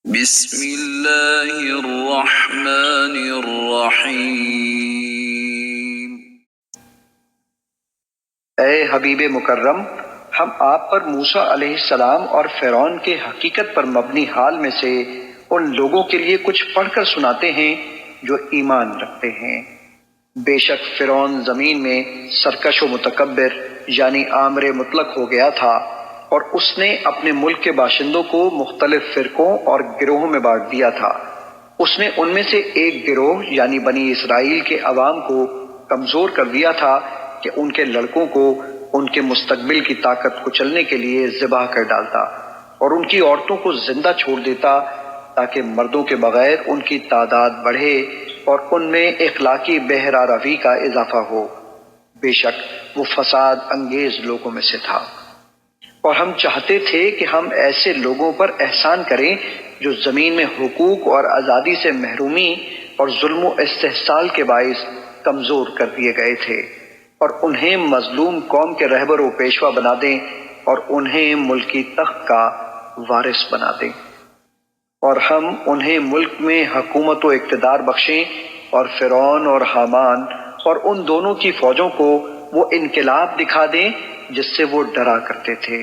بسم اللہ الرحمن الرحیم۔ اے حبیب مکرم، ہم آپ پر موسیٰ علیہ السلام اور فرعون کے حقیقت پر مبنی حال میں سے ان لوگوں کے لیے کچھ پڑھ کر سناتے ہیں جو ایمان رکھتے ہیں۔ بے شک فرعون زمین میں سرکش و متکبر یعنی آمر مطلق ہو گیا تھا، اور اس نے اپنے ملک کے باشندوں کو مختلف فرقوں اور گروہوں میں بانٹ دیا تھا۔ اس نے ان میں سے ایک گروہ یعنی بنی اسرائیل کے عوام کو کمزور کر دیا تھا کہ ان کے لڑکوں کو ان کے مستقبل کی طاقت کچلنے کے لیے ذبح کر ڈالتا، اور ان کی عورتوں کو زندہ چھوڑ دیتا تاکہ مردوں کے بغیر ان کی تعداد بڑھے اور ان میں اخلاقی بہرہ روی کا اضافہ ہو۔ بے شک وہ فساد انگیز لوگوں میں سے تھا۔ اور ہم چاہتے تھے کہ ہم ایسے لوگوں پر احسان کریں جو زمین میں حقوق اور آزادی سے محرومی اور ظلم و استحصال کے باعث کمزور کر دیے گئے تھے، اور انہیں مظلوم قوم کے رہبر و پیشوا بنا دیں اور انہیں ملکی تخت کا وارث بنا دیں، اور ہم انہیں ملک میں حکومت و اقتدار بخشیں، اور فرعون اور حامان اور ان دونوں کی فوجوں کو وہ انقلاب دکھا دیں جس سے وہ ڈرا کرتے تھے۔